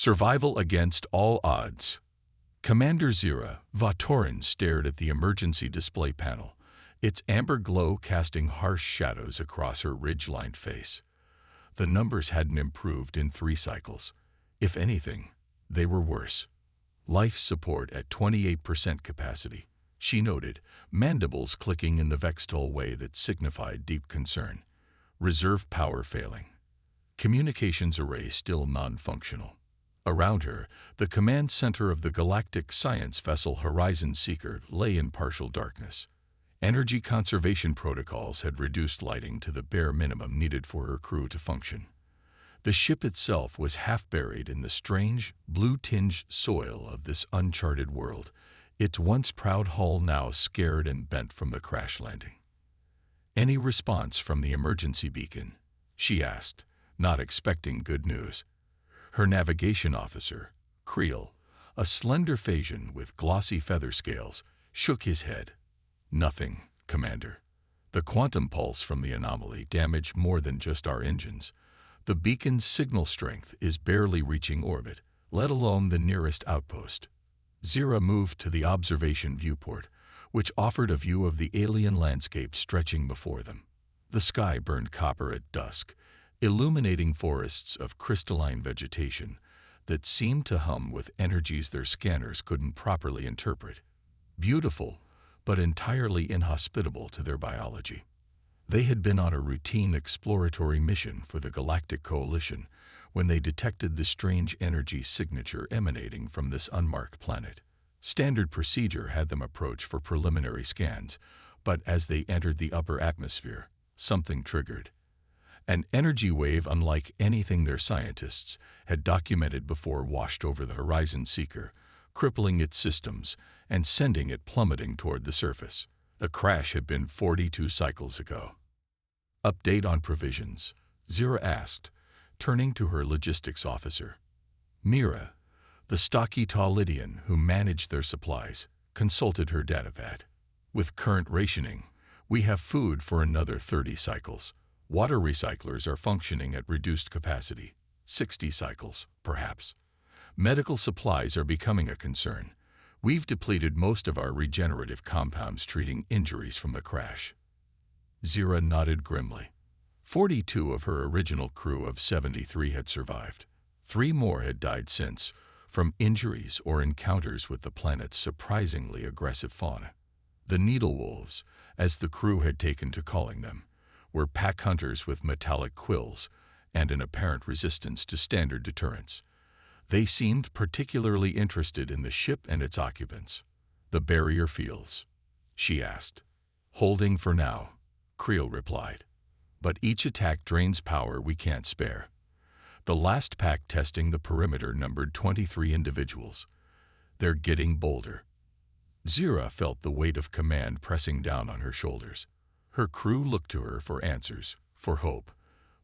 Survival against all odds. Commander Zira Vatorin stared at the emergency display panel, its amber glow casting harsh shadows across her ridge-lined face. The numbers hadn't improved in 3 cycles. If anything, they were worse. Life support at 28% capacity, she noted, mandibles clicking in the Vextol way that signified deep concern. Reserve power failing. Communications array still non-functional. Around her, the command center of the galactic science vessel Horizon Seeker lay in partial darkness. Energy conservation protocols had reduced lighting to the bare minimum needed for her crew to function. The ship itself was half buried in the strange, blue-tinged soil of this uncharted world, its once proud hull now scared and bent from the crash landing. "Any response from the emergency beacon?" she asked, not expecting good news. Her navigation officer, Creel, a slender Phasian with glossy feather scales, shook his head. "Nothing, Commander. The quantum pulse from the anomaly damaged more than just our engines. The beacon's signal strength is barely reaching orbit, let alone the nearest outpost." Zira moved to the observation viewport, which offered a view of the alien landscape stretching before them. The sky burned copper at dusk, illuminating forests of crystalline vegetation that seemed to hum with energies their scanners couldn't properly interpret. Beautiful, but entirely inhospitable to their biology. They had been on a routine exploratory mission for the Galactic Coalition when they detected the strange energy signature emanating from this unmarked planet. Standard procedure had them approach for preliminary scans, but as they entered the upper atmosphere, something triggered. An energy wave unlike anything their scientists had documented before washed over the Horizon Seeker, crippling its systems and sending it plummeting toward the surface. The crash had been 42 cycles ago. "Update on provisions?" Zira asked, turning to her logistics officer. Mira, the stocky Taulidian who managed their supplies, consulted her datapad. "With current rationing, we have food for another 30 cycles. Water recyclers are functioning at reduced capacity, 60 cycles, perhaps. Medical supplies are becoming a concern. We've depleted most of our regenerative compounds treating injuries from the crash." Zira nodded grimly. 42 of her original crew of 73 had survived. 3 more had died since, from injuries or encounters with the planet's surprisingly aggressive fauna. The Needle Wolves, as the crew had taken to calling them, were pack hunters with metallic quills and an apparent resistance to standard deterrents. They seemed particularly interested in the ship and its occupants. "The barrier fields?" she asked. "Holding for now," Creel replied. "But each attack drains power we can't spare." The last pack testing the perimeter numbered 23 individuals. "They're getting bolder." Zira felt the weight of command pressing down on her shoulders. Her crew looked to her for answers, for hope,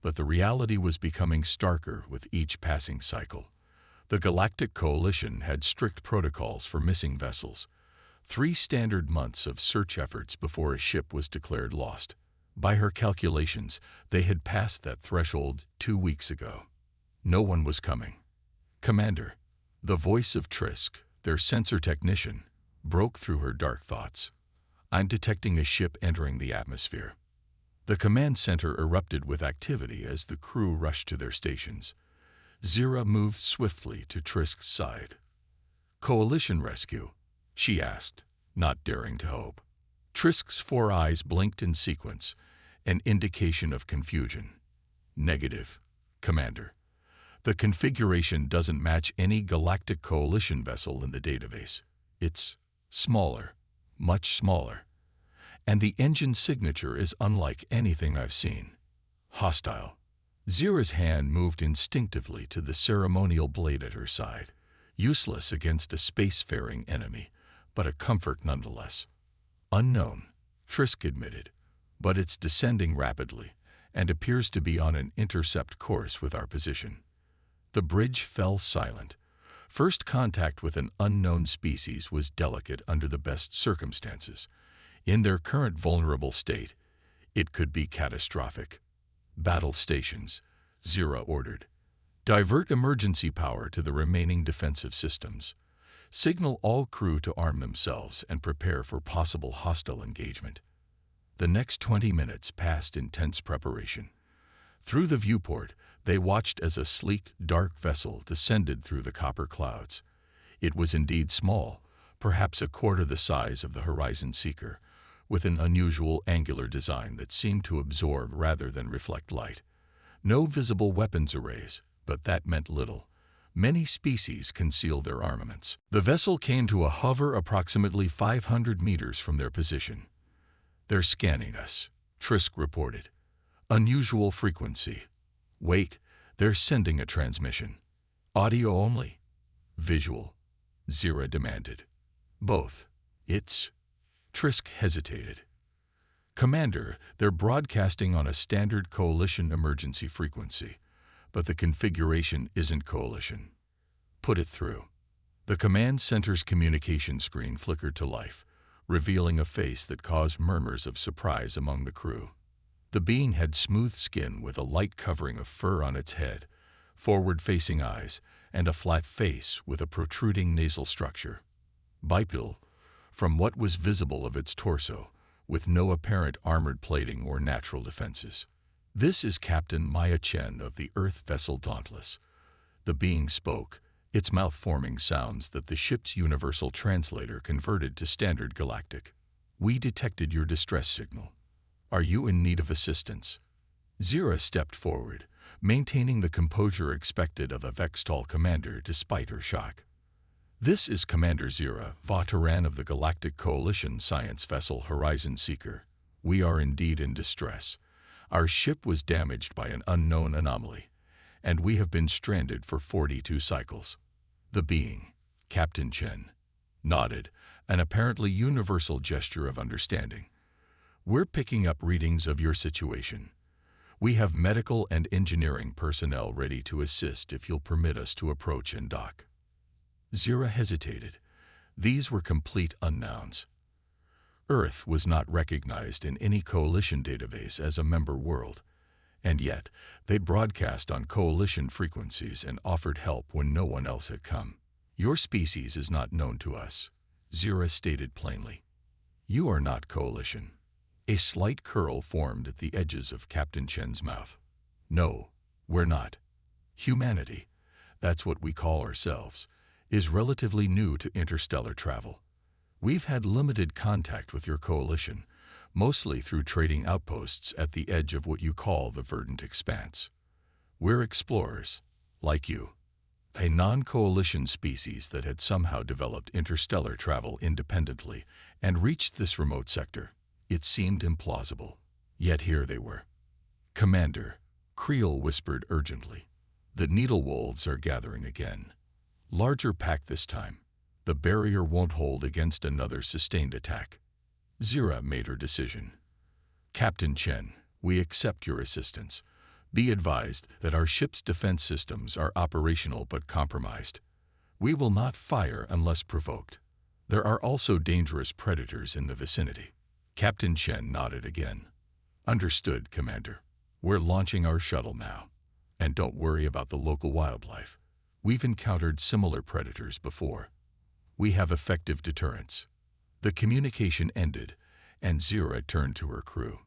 but the reality was becoming starker with each passing cycle. The Galactic Coalition had strict protocols for missing vessels. 3 standard months of search efforts before a ship was declared lost. By her calculations, they had passed that threshold 2 weeks ago. No one was coming. "Commander," the voice of Trisk, their sensor technician, broke through her dark thoughts. "I'm detecting a ship entering the atmosphere." The command center erupted with activity as the crew rushed to their stations. Zira moved swiftly to Trisk's side. "Coalition rescue?" she asked, not daring to hope. Trisk's 4 eyes blinked in sequence, an indication of confusion. "Negative, Commander. The configuration doesn't match any Galactic Coalition vessel in the database. It's smaller, much smaller. And the engine signature is unlike anything I've seen. Hostile." Zira's hand moved instinctively to the ceremonial blade at her side, useless against a spacefaring enemy, but a comfort nonetheless. "Unknown," Trisk admitted, "but it's descending rapidly and appears to be on an intercept course with our position." The bridge fell silent. First contact with an unknown species was delicate under the best circumstances. In their current vulnerable state, it could be catastrophic. "Battle stations," Zira ordered. Divert emergency power to the remaining defensive systems. Signal all crew to arm themselves and prepare for possible hostile engagement. The next 20 minutes passed in tense preparation. Through the viewport, they watched as a sleek, dark vessel descended through the copper clouds. It was indeed small, perhaps a quarter the size of the Horizon Seeker, with an unusual angular design that seemed to absorb rather than reflect light. No visible weapons arrays, but that meant little. Many species concealed their armaments. The vessel came to a hover approximately 500 meters from their position. "They're scanning us," Trisk reported. "Unusual frequency. Wait, they're sending a transmission." "Audio only?" "Visual," Zira demanded. "Both. It's—" Trisk hesitated. "Commander, they're broadcasting on a standard Coalition emergency frequency, but the configuration isn't Coalition." "Put it through." The command center's communication screen flickered to life, revealing a face that caused murmurs of surprise among the crew. The being had smooth skin with a light covering of fur on its head, forward-facing eyes, and a flat face with a protruding nasal structure. Bipedal, from what was visible of its torso, with no apparent armored plating or natural defenses. "This is Captain Maya Chen of the Earth vessel Dauntless." The being spoke, its mouth forming sounds that the ship's universal translator converted to standard galactic. "We detected your distress signal. Are you in need of assistance?" Zira stepped forward, maintaining the composure expected of a Vextol commander despite her shock. "This is Commander Zira, Veteran of the Galactic Coalition science vessel Horizon Seeker. We are indeed in distress. Our ship was damaged by an unknown anomaly, and we have been stranded for 42 cycles." The being, Captain Chen, nodded, an apparently universal gesture of understanding. "We're picking up readings of your situation. We have medical and engineering personnel ready to assist if you'll permit us to approach and dock." Zira hesitated. These were complete unknowns. Earth was not recognized in any Coalition database as a member world, and yet they broadcast on Coalition frequencies and offered help when no one else had come. "Your species is not known to us," Zira stated plainly. "You are not Coalition." A slight curl formed at the edges of Captain Chen's mouth. "No, we're not. Humanity, that's what we call ourselves, is relatively new to interstellar travel. We've had limited contact with your Coalition, mostly through trading outposts at the edge of what you call the verdant expanse. We're explorers, like you, a non-Coalition species that had somehow developed interstellar travel independently and reached this remote sector. It seemed implausible, yet here they were." "Commander," Creel whispered urgently, "the needle wolves are gathering again. Larger pack this time. The barrier won't hold against another sustained attack." Zira made her decision. "Captain Chen, we accept your assistance. Be advised that our ship's defense systems are operational but compromised. We will not fire unless provoked. There are also dangerous predators in the vicinity." Captain Chen nodded again. "Understood, Commander. We're launching our shuttle now. And don't worry about the local wildlife. We've encountered similar predators before. We have effective deterrents." The communication ended, and Zira turned to her crew.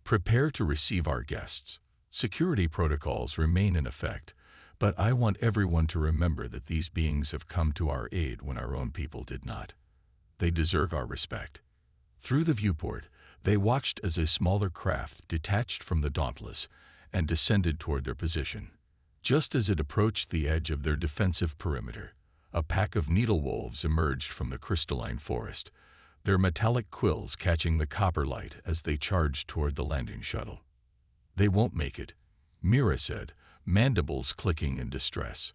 "Prepare to receive our guests. Security protocols remain in effect, but I want everyone to remember that these beings have come to our aid when our own people did not. They deserve our respect." Through the viewport, they watched as a smaller craft detached from the Dauntless and descended toward their position. Just as it approached the edge of their defensive perimeter, a pack of needle wolves emerged from the crystalline forest, their metallic quills catching the copper light as they charged toward the landing shuttle. "They won't make it," Mira said, mandibles clicking in distress.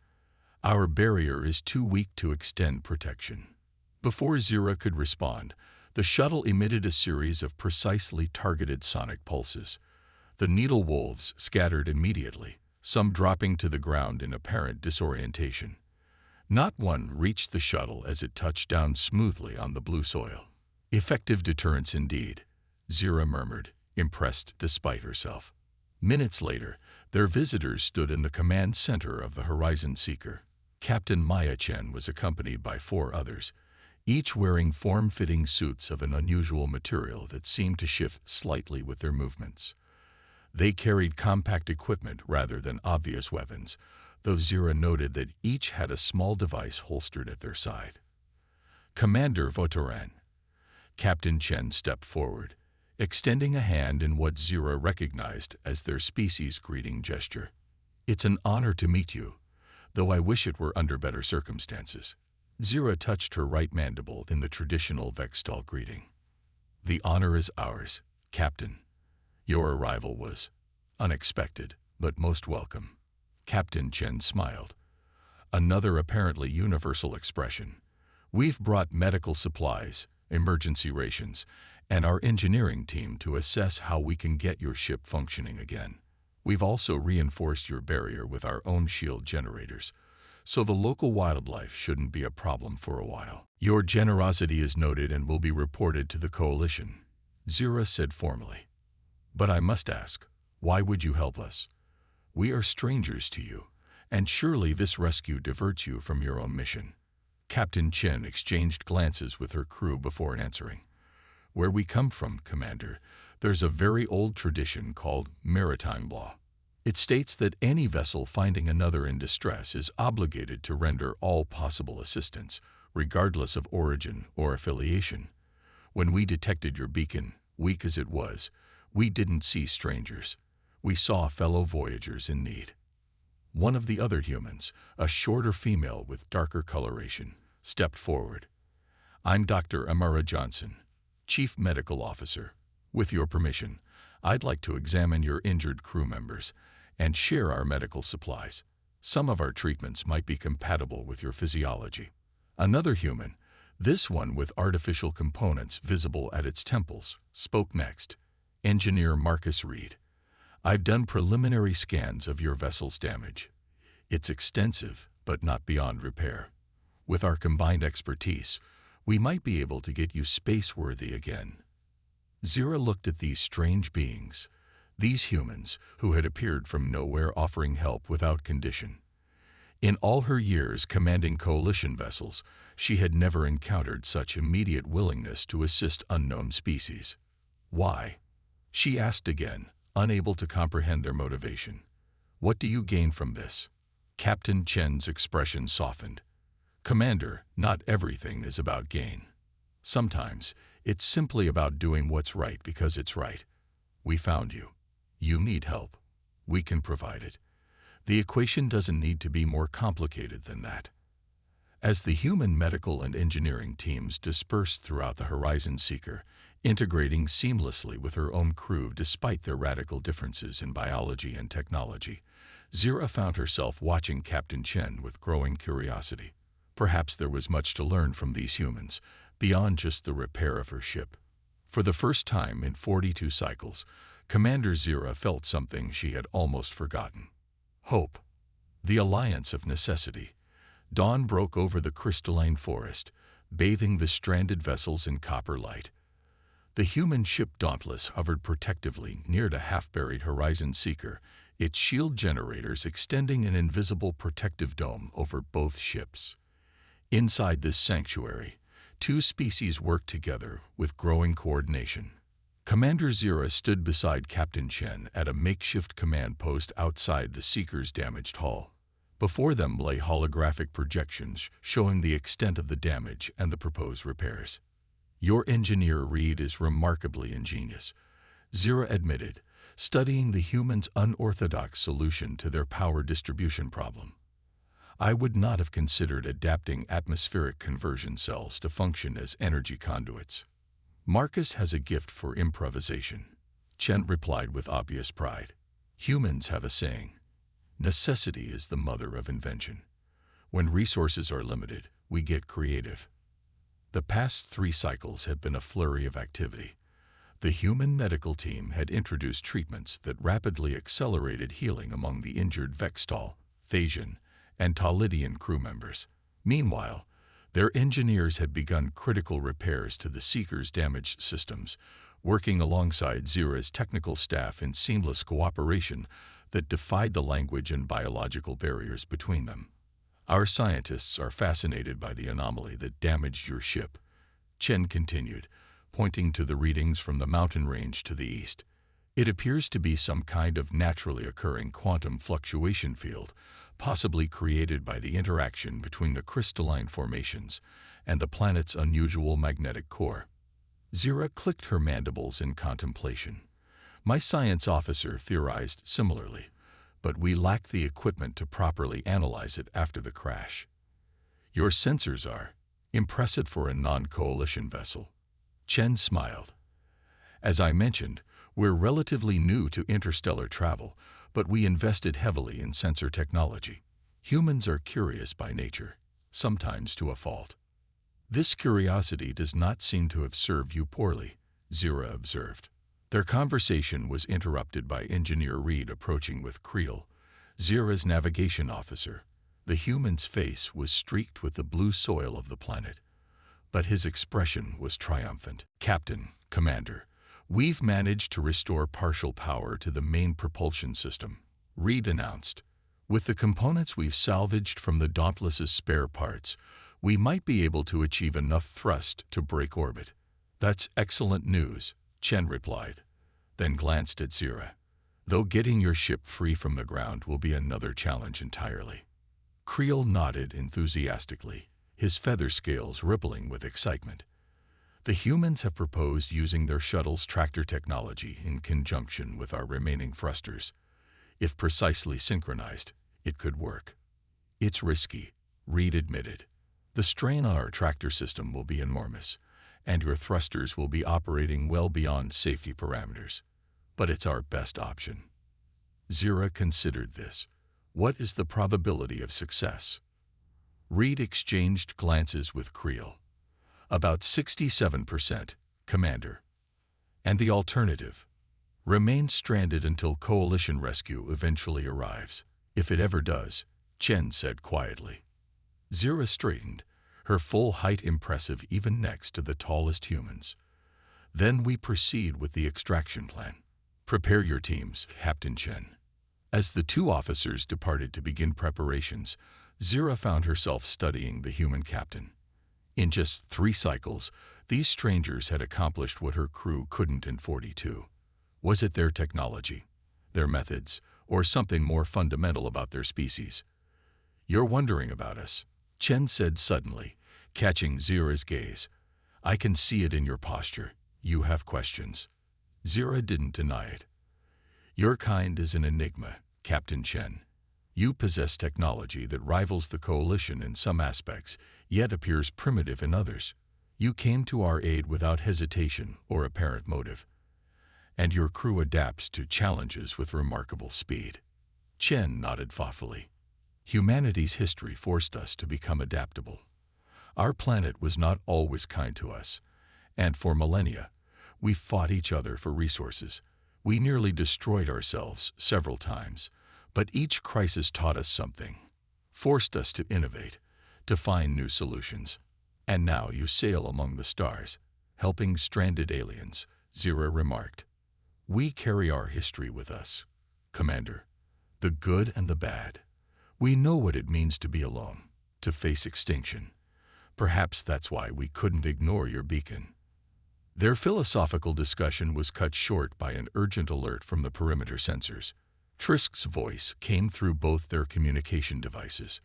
"Our barrier is too weak to extend protection." Before Zira could respond, the shuttle emitted a series of precisely targeted sonic pulses. The needle wolves scattered immediately, some dropping to the ground in apparent disorientation. Not one reached the shuttle as it touched down smoothly on the blue soil. "Effective deterrence indeed," Zira murmured, impressed despite herself. Minutes later, their visitors stood in the command center of the Horizon Seeker. Captain Maya Chen was accompanied by 4 others, each wearing form-fitting suits of an unusual material that seemed to shift slightly with their movements. They carried compact equipment rather than obvious weapons, though Zira noted that each had a small device holstered at their side. Commander Votoran. Captain Chen stepped forward, extending a hand in what Zira recognized as their species greeting gesture. "It's an honor to meet you, though I wish it were under better circumstances." Zira touched her right mandible in the traditional Vextal greeting. "The honor is ours, Captain. Your arrival was unexpected, but most welcome." Captain Chen smiled. Another apparently universal expression. "We've brought medical supplies, emergency rations, and our engineering team to assess how we can get your ship functioning again. We've also reinforced your barrier with our own shield generators, so the local wildlife shouldn't be a problem for a while. Your generosity is noted and will be reported to the Coalition," Zira said formally. "But I must ask, why would you help us? We are strangers to you, and surely this rescue diverts you from your own mission." Captain Chen exchanged glances with her crew before answering. "Where we come from, Commander, there's a very old tradition called maritime law. It states that any vessel finding another in distress is obligated to render all possible assistance, regardless of origin or affiliation. When we detected your beacon, weak as it was, we didn't see strangers. We saw fellow voyagers in need." One of the other humans, a shorter female with darker coloration, stepped forward. "I'm Dr. Amara Johnson, Chief Medical Officer. With your permission, I'd like to examine your injured crew members and share our medical supplies. Some of our treatments might be compatible with your physiology." Another human, this one with artificial components visible at its temples, spoke next. "Engineer Marcus Reed. I've done preliminary scans of your vessel's damage. It's extensive, but not beyond repair. With our combined expertise, we might be able to get you space-worthy again." Zira looked at these strange beings, these humans who had appeared from nowhere offering help without condition. In all her years commanding coalition vessels, she had never encountered such immediate willingness to assist unknown species. "Why?" she asked again, unable to comprehend their motivation. "What do you gain from this?" Captain Chen's expression softened. "Commander, not everything is about gain. Sometimes it's simply about doing what's right because it's right. We found you. You need help. We can provide it. The equation doesn't need to be more complicated than that." As the human medical and engineering teams dispersed throughout the Horizon Seeker, integrating seamlessly with her own crew despite their radical differences in biology and technology, Zira found herself watching Captain Chen with growing curiosity. Perhaps there was much to learn from these humans, beyond just the repair of her ship. For the first time in 42 cycles, Commander Zira felt something she had almost forgotten. Hope. The alliance of necessity. Dawn broke over the crystalline forest, bathing the stranded vessels in copper light. The human ship Dauntless hovered protectively near the half-buried Horizon Seeker, its shield generators extending an invisible protective dome over both ships. Inside this sanctuary, 2 species worked together with growing coordination. Commander Zira stood beside Captain Chen at a makeshift command post outside the Seeker's damaged hull. Before them lay holographic projections showing the extent of the damage and the proposed repairs. "Your engineer Reed is remarkably ingenious," Zira admitted, studying the humans' unorthodox solution to their power distribution problem. "I would not have considered adapting atmospheric conversion cells to function as energy conduits." "Marcus has a gift for improvisation," Chen replied with obvious pride. "Humans have a saying, necessity is the mother of invention. When resources are limited, we get creative." The past 3 cycles had been a flurry of activity. The human medical team had introduced treatments that rapidly accelerated healing among the injured Vextal, Thasian, and Talidian crew members. Meanwhile, their engineers had begun critical repairs to the Seeker's damaged systems, working alongside Zira's technical staff in seamless cooperation that defied the language and biological barriers between them. Our scientists are fascinated by the anomaly that damaged your ship, Chen continued, pointing to the readings from the mountain range to the east. It appears to be some kind of naturally occurring quantum fluctuation field, possibly created by the interaction between the crystalline formations and the planet's unusual magnetic core. Zira clicked her mandibles in contemplation. My science officer theorized similarly, but we lack the equipment to properly analyze it after the crash. Your sensors are impressive for a non-coalition vessel. Chen smiled. As I mentioned, we're relatively new to interstellar travel, but we invested heavily in sensor technology. Humans are curious by nature, sometimes to a fault. This curiosity does not seem to have served you poorly, Zira observed. Their conversation was interrupted by Engineer Reed approaching with Creel, Zira's navigation officer. The human's face was streaked with the blue soil of the planet, but his expression was triumphant. Captain, Commander, we've managed to restore partial power to the main propulsion system, Reed announced. With the components we've salvaged from the Dauntless's spare parts, we might be able to achieve enough thrust to break orbit. That's excellent news, Chen replied, then glanced at Zira. Though getting your ship free from the ground will be another challenge entirely. Creel nodded enthusiastically, his feather scales rippling with excitement. The humans have proposed using their shuttle's tractor technology in conjunction with our remaining thrusters. If precisely synchronized, it could work. It's risky, Reed admitted. The strain on our tractor system will be enormous, and your thrusters will be operating well beyond safety parameters. But it's our best option. Zira considered this. What is the probability of success? Reed exchanged glances with Creel. About 67%, Commander. And the alternative? Remain stranded until coalition rescue eventually arrives. If it ever does, Chen said quietly. Zira straightened, her full height impressive even next to the tallest humans. Then we proceed with the extraction plan. Prepare your teams, Captain Chen. As the two officers departed to begin preparations, Zira found herself studying the human captain. In just 3 cycles, these strangers had accomplished what her crew couldn't in 42. Was it their technology, their methods, or something more fundamental about their species? You're wondering about us, Chen said suddenly, catching Zira's gaze. I can see it in your posture. You have questions. Zira didn't deny it. Your kind is an enigma, Captain Chen. You possess technology that rivals the Coalition in some aspects, yet appears primitive in others. You came to our aid without hesitation or apparent motive, and your crew adapts to challenges with remarkable speed. Chen nodded thoughtfully. Humanity's history forced us to become adaptable. Our planet was not always kind to us, and for millennia, we fought each other for resources. We nearly destroyed ourselves several times, but each crisis taught us something, forced us to innovate, to find new solutions. And now you sail among the stars, helping stranded aliens, Zira remarked. We carry our history with us, Commander, the good and the bad. We know what it means to be alone, to face extinction. Perhaps that's why we couldn't ignore your beacon. Their philosophical discussion was cut short by an urgent alert from the perimeter sensors. Trisk's voice came through both their communication devices.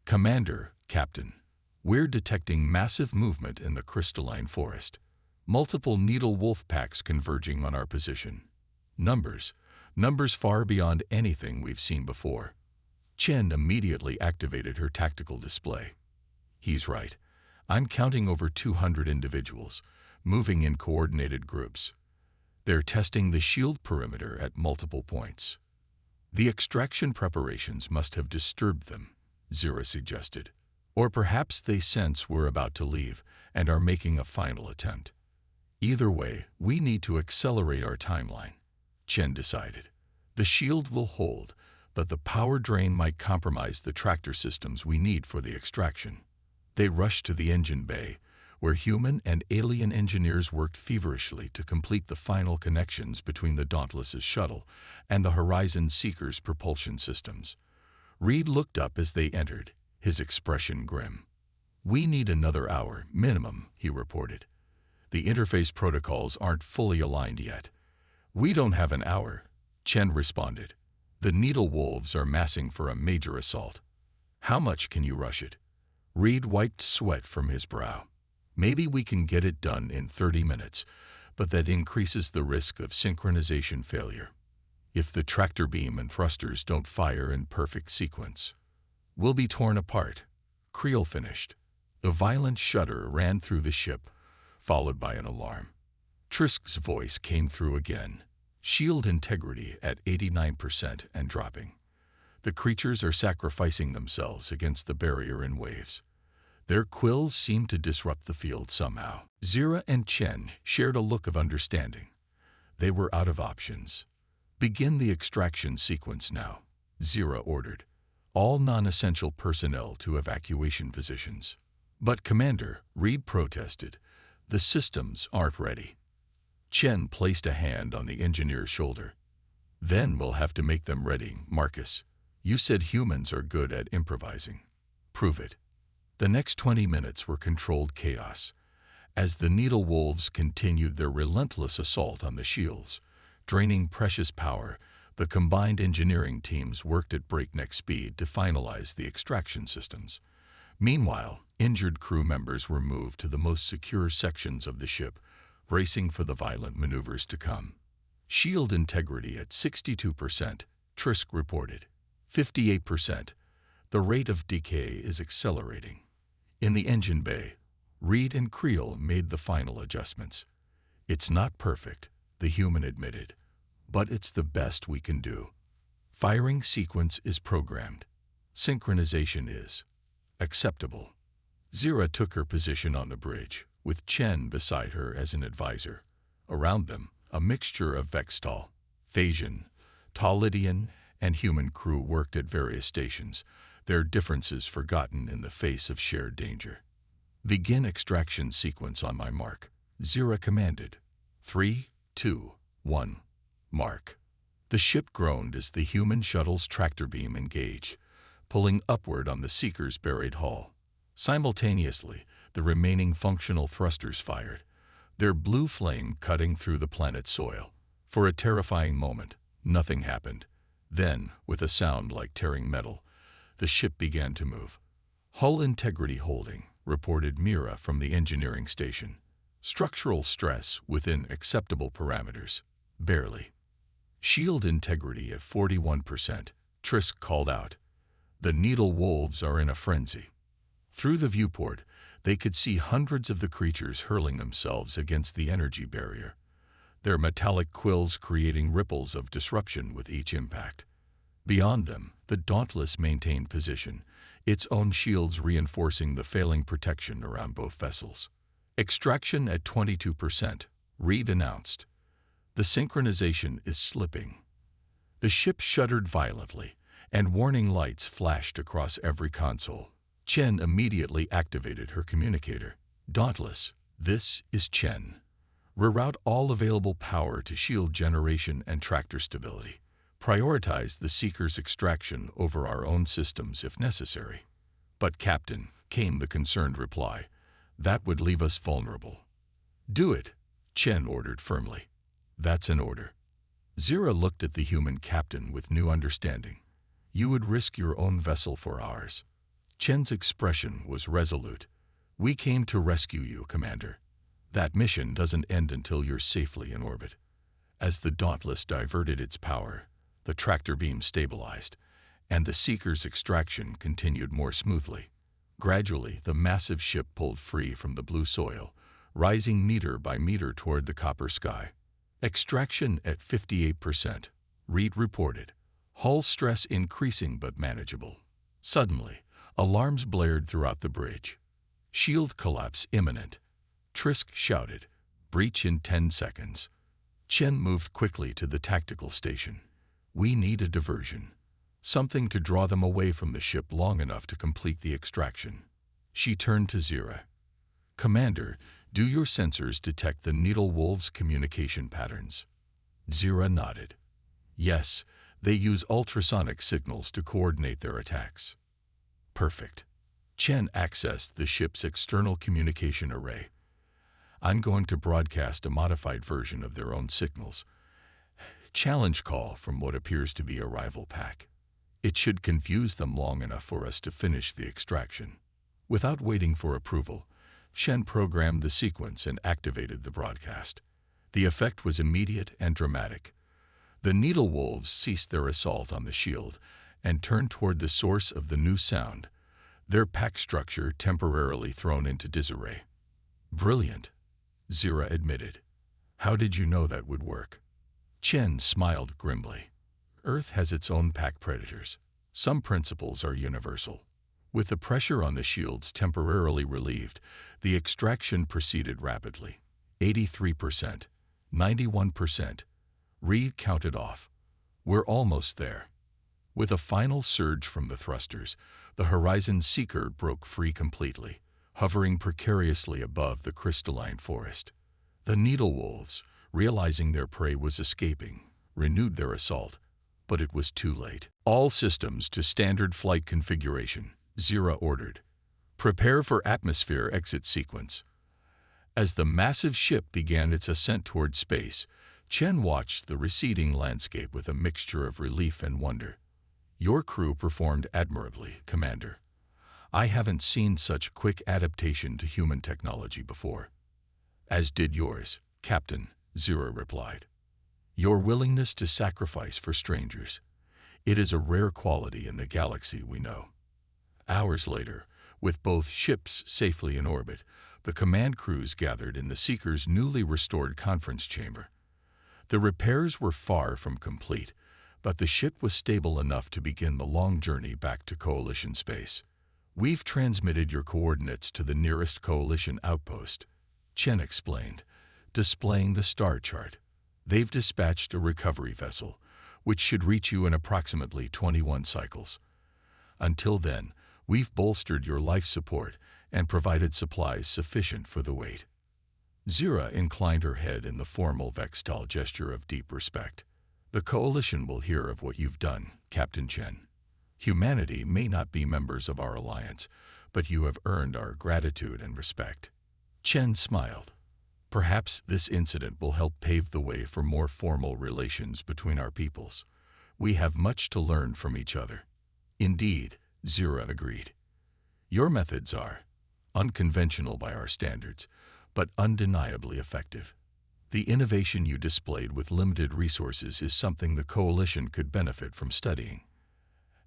Commander, Captain, we're detecting massive movement in the crystalline forest. Multiple needle wolf packs converging on our position. Numbers far beyond anything we've seen before. Chen immediately activated her tactical display. He's right. I'm counting over 200 individuals, moving in coordinated groups. They're testing the shield perimeter at multiple points. The extraction preparations must have disturbed them, Zira suggested. Or perhaps they sense we're about to leave and are making a final attempt. Either way, we need to accelerate our timeline, Chen decided. The shield will hold, but the power drain might compromise the tractor systems we need for the extraction. They rushed to the engine bay, where human and alien engineers worked feverishly to complete the final connections between the Dauntless's shuttle and the Horizon Seeker's propulsion systems. Reed looked up as they entered, his expression grim. "We need another hour, minimum," he reported. "The interface protocols aren't fully aligned yet." "We don't have an hour," Chen responded. "The Needle Wolves are massing for a major assault." "How much can you rush it?" Reed wiped sweat from his brow. "Maybe we can get it done in 30 minutes, but that increases the risk of synchronization failure. If the tractor beam and thrusters don't fire in perfect sequence, we'll be torn apart," Creel finished. A violent shudder ran through the ship, followed by an alarm. Trisk's voice came through again. "Shield integrity at 89% and dropping. The creatures are sacrificing themselves against the barrier in waves. Their quills seem to disrupt the field somehow." Zira and Chen shared a look of understanding. They were out of options. "Begin the extraction sequence now," Zira ordered. "All non-essential personnel to evacuation positions." "But Commander," Reed protested, "the systems aren't ready." Chen placed a hand on the engineer's shoulder. "Then we'll have to make them ready, Marcus. You said humans are good at improvising. Prove it." The next 20 minutes were controlled chaos. As the Needle Wolves continued their relentless assault on the shields, draining precious power, the combined engineering teams worked at breakneck speed to finalize the extraction systems. Meanwhile, injured crew members were moved to the most secure sections of the ship, bracing for the violent maneuvers to come. "Shield integrity at 62%, Trisk reported. 58%. The rate of decay is accelerating." In the engine bay, Reed and Creel made the final adjustments. "It's not perfect," the human admitted, "but it's the best we can do. Firing sequence is programmed. Synchronization is acceptable." Zira took her position on the bridge, with Chen beside her as an advisor. Around them, a mixture of Vextal, Phasian, Taulidian, and human crew worked at various stations, their differences forgotten in the face of shared danger. "Begin extraction sequence on my mark," Zira commanded. 3, 2, 1, mark. The ship groaned as the human shuttle's tractor beam engaged, pulling upward on the Seeker's buried hull. Simultaneously, the remaining functional thrusters fired, their blue flame cutting through the planet's soil. For a terrifying moment, nothing happened. Then, with a sound like tearing metal, the ship began to move. "Hull integrity holding," reported Mira from the engineering station. "Structural stress within acceptable parameters. Barely." "Shield integrity at 41%, Trisk called out. "The Needle Wolves are in a frenzy." Through the viewport, they could see hundreds of the creatures hurling themselves against the energy barrier, their metallic quills creating ripples of disruption with each impact. Beyond them, the Dauntless maintained position, its own shields reinforcing the failing protection around both vessels. "Extraction at 22%, Reed announced. "The synchronization is slipping." The ship shuddered violently, and warning lights flashed across every console. Chen immediately activated her communicator. "Dauntless, this is Chen. Reroute all available power to shield generation and tractor stability. Prioritize the Seeker's extraction over our own systems if necessary." "But Captain," came the concerned reply, "that would leave us vulnerable." "Do it," Chen ordered firmly. "That's an order." Zira looked at the human captain with new understanding. "You would risk your own vessel for ours." Chen's expression was resolute. "We came to rescue you, Commander. That mission doesn't end until you're safely in orbit." As the Dauntless diverted its power, the tractor beam stabilized, and the Seeker's extraction continued more smoothly. Gradually, the massive ship pulled free from the blue soil, rising meter by meter toward the copper sky. "Extraction at 58%, Reed reported. "Hull stress increasing but manageable." Suddenly, alarms blared throughout the bridge. "Shield collapse imminent," Trisk shouted. "Breach in 10 seconds." Chen moved quickly to the tactical station. "We need a diversion. Something to draw them away from the ship long enough to complete the extraction." She turned to Zira. Commander, do your sensors detect the Needle Wolves' communication patterns? Zira nodded. Yes, they use ultrasonic signals to coordinate their attacks. Perfect. Chen accessed the ship's external communication array. I'm going to broadcast a modified version of their own signals. Challenge call from what appears to be a rival pack. It should confuse them long enough for us to finish the extraction. Without waiting for approval, Shen programmed the sequence and activated the broadcast. The effect was immediate and dramatic. The Needle Wolves ceased their assault on the shield and turned toward the source of the new sound, their pack structure temporarily thrown into disarray. Brilliant, Zira admitted. How did you know that would work? Chen smiled grimly. Earth has its own pack predators. Some principles are universal. With the pressure on the shields temporarily relieved, the extraction proceeded rapidly. 83%, 91%. Reed counted off. We're almost there. With a final surge from the thrusters, the Horizon Seeker broke free completely, hovering precariously above the crystalline forest. The Needle Wolves, realizing their prey was escaping, renewed their assault, but it was too late. All systems to standard flight configuration, Zira ordered. Prepare for atmosphere exit sequence. As the massive ship began its ascent toward space, Chen watched the receding landscape with a mixture of relief and wonder. Your crew performed admirably, Commander. I haven't seen such quick adaptation to human technology before. As did yours, Captain, Zira replied. Your willingness to sacrifice for strangers. It is a rare quality in the galaxy we know. Hours later, with both ships safely in orbit, the command crews gathered in the Seeker's newly restored conference chamber. The repairs were far from complete, but the ship was stable enough to begin the long journey back to Coalition space. We've transmitted your coordinates to the nearest Coalition outpost, Chen explained, displaying the star chart. They've dispatched a recovery vessel, which should reach you in approximately 21 cycles. Until then, we've bolstered your life support and provided supplies sufficient for the wait. Zira inclined her head in the formal Vextal gesture of deep respect. The Coalition will hear of what you've done, Captain Chen. Humanity may not be members of our alliance, but you have earned our gratitude and respect. Chen smiled. Perhaps this incident will help pave the way for more formal relations between our peoples. We have much to learn from each other. Indeed, Zira agreed. Your methods are unconventional by our standards, but undeniably effective. The innovation you displayed with limited resources is something the Coalition could benefit from studying.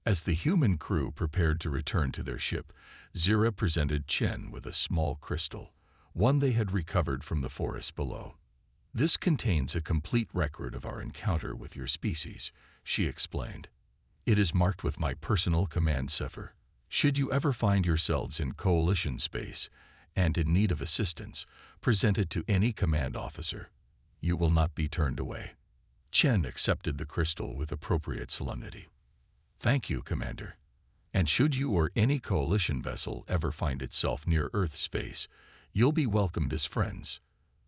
As the human crew prepared to return to their ship, Zira presented Chen with a small crystal, one they had recovered from the forest below. This contains a complete record of our encounter with your species, she explained. It is marked with my personal command cipher. Should you ever find yourselves in Coalition space and in need of assistance, present it to any command officer. You will not be turned away. Chen accepted the crystal with appropriate solemnity. Thank you, Commander. And should you or any Coalition vessel ever find itself near Earth space, you'll be welcomed as friends.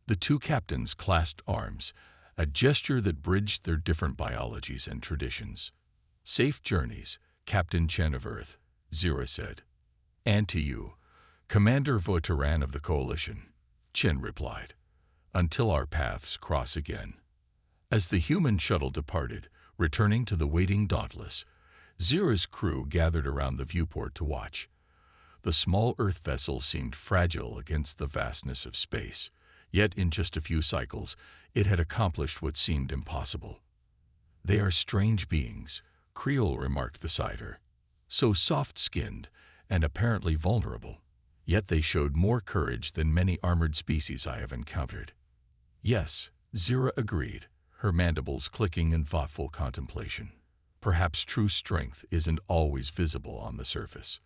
The two captains clasped arms, a gesture that bridged their different biologies and traditions. Safe journeys, Captain Chen of Earth, Zira said. And to you, Commander Voteran of the Coalition, Chen replied. Until our paths cross again. As the human shuttle departed, returning to the waiting Dauntless, Zira's crew gathered around the viewport to watch. The small Earth vessel seemed fragile against the vastness of space, yet in just a few cycles, it had accomplished what seemed impossible. They are strange beings, Creole remarked beside her. So soft-skinned and apparently vulnerable, yet they showed more courage than many armored species I have encountered. Yes, Zira agreed, her mandibles clicking in thoughtful contemplation. Perhaps true strength isn't always visible on the surface.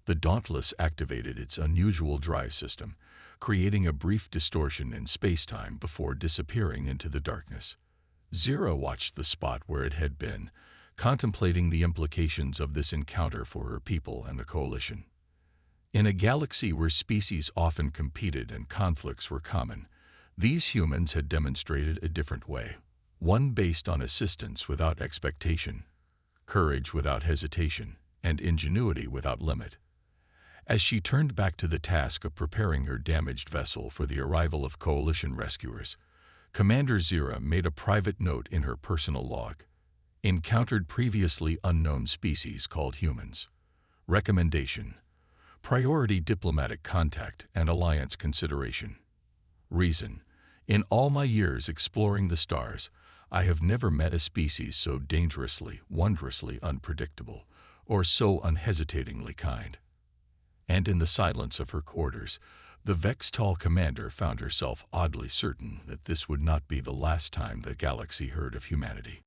The Dauntless activated its unusual drive system, creating a brief distortion in space-time before disappearing into the darkness. Zira watched the spot where it had been, contemplating the implications of this encounter for her people and the Coalition. In a galaxy where species often competed and conflicts were common, these humans had demonstrated a different way, one based on assistance without expectation, courage without hesitation, and ingenuity without limit. As she turned back to the task of preparing her damaged vessel for the arrival of Coalition rescuers, Commander Zira made a private note in her personal log. Encountered previously unknown species called humans. Recommendation: priority diplomatic contact and alliance consideration. Reason: in all my years exploring the stars, I have never met a species so dangerously, wondrously unpredictable, or so unhesitatingly kind. And in the silence of her quarters, the Vextall commander found herself oddly certain that this would not be the last time the galaxy heard of humanity.